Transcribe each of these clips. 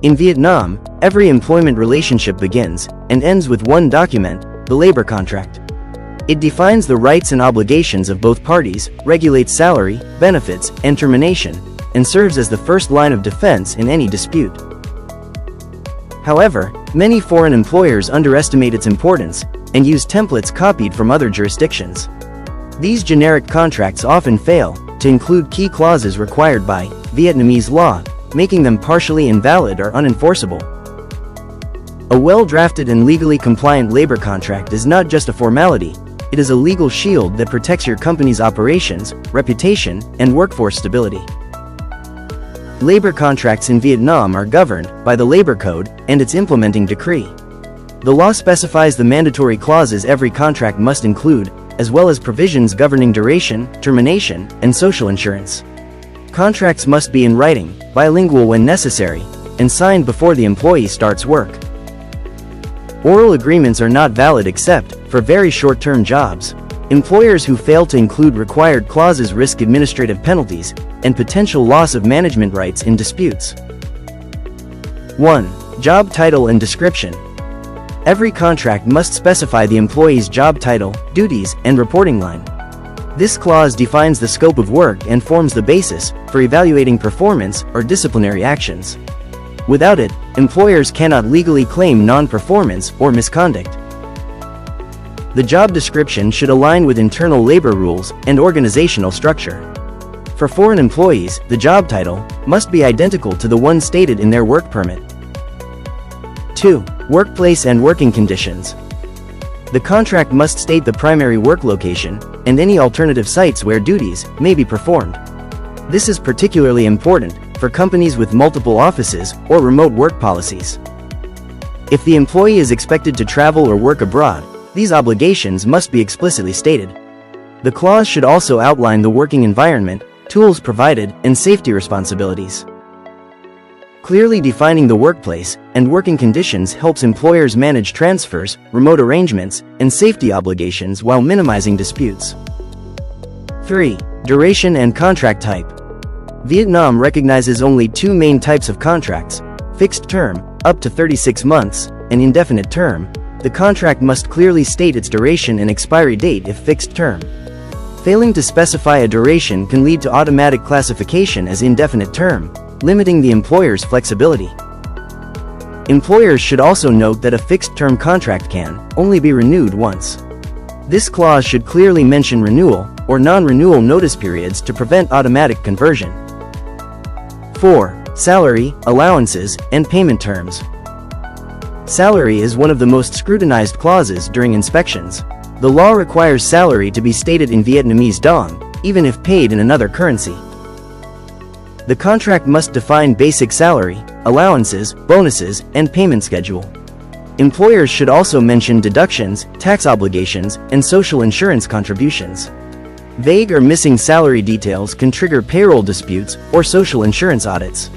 In Vietnam, every employment relationship begins and ends with one document, the labor contract. It defines the rights and obligations of both parties, regulates salary, benefits, and termination, and serves as the first line of defense in any dispute. However, many foreign employers underestimate its importance and use templates copied from other jurisdictions. These generic contracts often fail to include key clauses required by Vietnamese law, making them partially invalid or unenforceable. A well-drafted and legally compliant labor contract is not just a formality, it is a legal shield that protects your company's operations, reputation, and workforce stability. Labor contracts in Vietnam are governed by the Labor Code and its implementing decree. The law specifies the mandatory clauses every contract must include, as well as provisions governing duration, termination, and social insurance. Contracts must be in writing, bilingual when necessary, and signed before the employee starts work. Oral agreements are not valid except for very short-term jobs. Employers who fail to include required clauses risk administrative penalties and potential loss of management rights in disputes. 1. Job title and description. Every contract must specify the employee's job title, duties, and reporting line. This clause defines the scope of work and forms the basis for evaluating performance or disciplinary actions. Without it, employers cannot legally claim non-performance or misconduct. The job description should align with internal labor rules and organizational structure. For foreign employees, the job title must be identical to the one stated in their work permit. 2. Workplace and working conditions. The contract must state the primary work location and any alternative sites where duties may be performed. This is particularly important for companies with multiple offices or remote work policies. If the employee is expected to travel or work abroad, these obligations must be explicitly stated. The clause should also outline the working environment, tools provided, and safety responsibilities. Clearly defining the workplace and working conditions helps employers manage transfers, remote arrangements, and safety obligations while minimizing disputes. 3. Duration and contract type. Vietnam recognizes only two main types of contracts: fixed term, up to 36 months, and indefinite term. The contract must clearly state its duration and expiry date if fixed term. Failing to specify a duration can lead to automatic classification as indefinite term, limiting the employer's flexibility. Employers should also note that a fixed-term contract can only be renewed once. This clause should clearly mention renewal or non-renewal notice periods to prevent automatic conversion. 4. Salary, allowances, and payment terms. Salary is one of the most scrutinized clauses during inspections. The law requires salary to be stated in Vietnamese dong, even if paid in another currency. The contract must define basic salary, allowances, bonuses, and payment schedule. Employers should also mention deductions, tax obligations, and social insurance contributions. Vague or missing salary details can trigger payroll disputes or social insurance audits.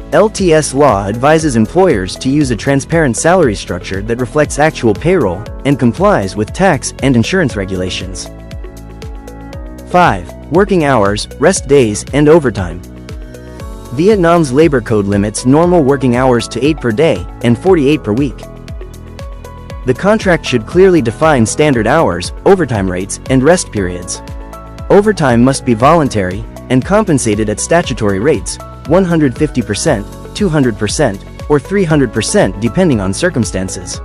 LTS law advises employers to use a transparent salary structure that reflects actual payroll and complies with tax and insurance regulations. 5. Working hours, rest days, and overtime. Vietnam's labor code limits normal working hours to 8 per day and 48 per week. The contract should clearly define standard hours, overtime rates, and rest periods. Overtime must be voluntary and compensated at statutory rates, 150%, 200%, or 300% depending on circumstances.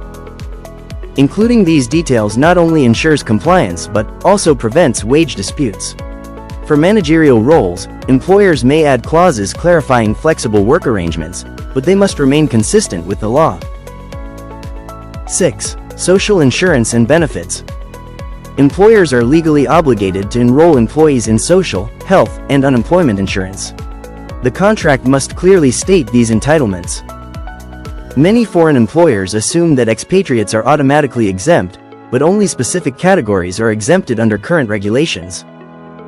Including these details not only ensures compliance but also prevents wage disputes. For managerial roles, employers may add clauses clarifying flexible work arrangements, but they must remain consistent with the law. 6. Social insurance and benefits. Employers are legally obligated to enroll employees in social, health, and unemployment insurance. The contract must clearly state these entitlements. Many foreign employers assume that expatriates are automatically exempt, but only specific categories are exempted under current regulations.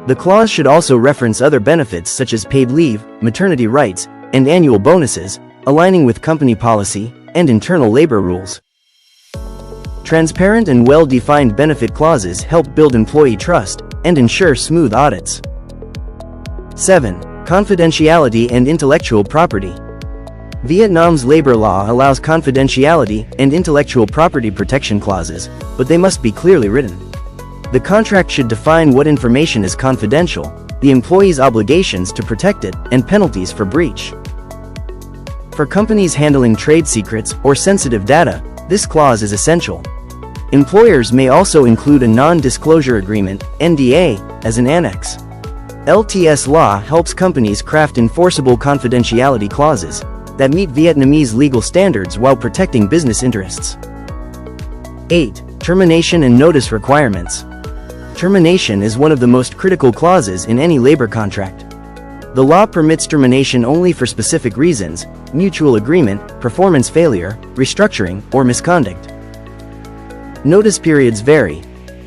The clause should also reference other benefits such as paid leave, maternity rights, and annual bonuses, aligning with company policy and internal labor rules. Transparent and well-defined benefit clauses help build employee trust and ensure smooth audits. 7. Confidentiality and intellectual property. Vietnam's labor law allows confidentiality and intellectual property protection clauses, but they must be clearly written. The contract should define what information is confidential, the employee's obligations to protect it, and penalties for breach. For companies handling trade secrets or sensitive data, this clause is essential. Employers may also include a non-disclosure agreement, NDA, as an annex. LTS law helps companies craft enforceable confidentiality clauses that meet Vietnamese legal standards while protecting business interests. 8. Termination and notice requirements. Termination is one of the most critical clauses in any labor contract. The law permits termination only for specific reasons: mutual agreement, performance failure, restructuring, or misconduct. Notice periods vary: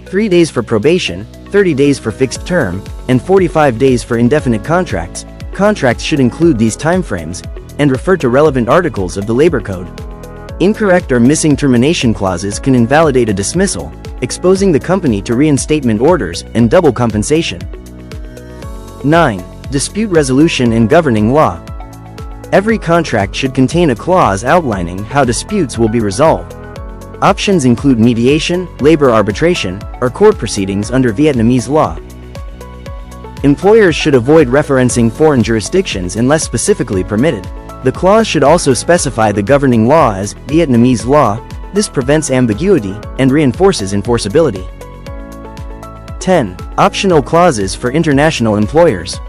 3 days for probation, 30 days for fixed term, and 45 days for indefinite contracts. Contracts should include these timeframes and refer to relevant articles of the Labor Code. Incorrect or missing termination clauses can invalidate a dismissal, exposing the company to reinstatement orders and double compensation. 9. Dispute resolution and governing law. Every contract should contain a clause outlining how disputes will be resolved. Options include mediation, labor arbitration, or court proceedings under Vietnamese law. Employers should avoid referencing foreign jurisdictions unless specifically permitted. The clause should also specify the governing law as Vietnamese law. This prevents ambiguity and reinforces enforceability. 10. Optional clauses for international employers.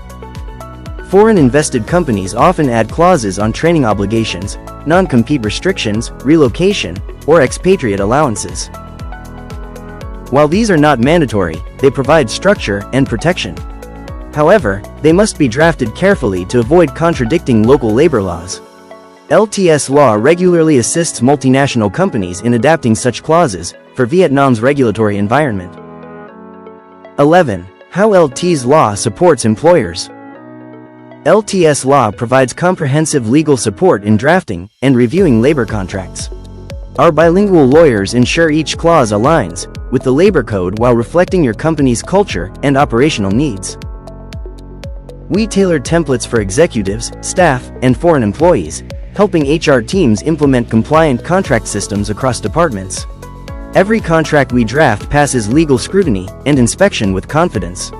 Foreign invested companies often add clauses on training obligations, non-compete restrictions, relocation, or expatriate allowances. While these are not mandatory, they provide structure and protection. However, they must be drafted carefully to avoid contradicting local labor laws. LTS law regularly assists multinational companies in adapting such clauses for Vietnam's regulatory environment. 11. How LTS law supports employers. LTS law provides comprehensive legal support in drafting and reviewing labor contracts. Our bilingual lawyers ensure each clause aligns with the labor code while reflecting your company's culture and operational needs. We tailor templates for executives, staff, and foreign employees, helping HR teams implement compliant contract systems across departments. Every contract we draft passes legal scrutiny and inspection with confidence.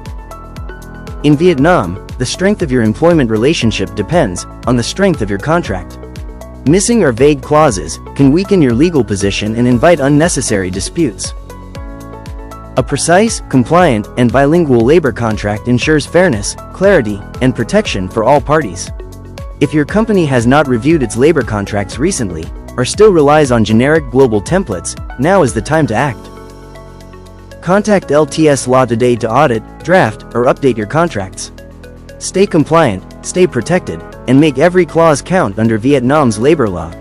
In Vietnam, the strength of your employment relationship depends on the strength of your contract. Missing or vague clauses can weaken your legal position and invite unnecessary disputes. A precise, compliant, and bilingual labor contract ensures fairness, clarity, and protection for all parties. If your company has not reviewed its labor contracts recently, or still relies on generic global templates, now is the time to act. Contact LTS Law today to audit, draft, or update your contracts. Stay compliant, stay protected, and make every clause count under Vietnam's labor law.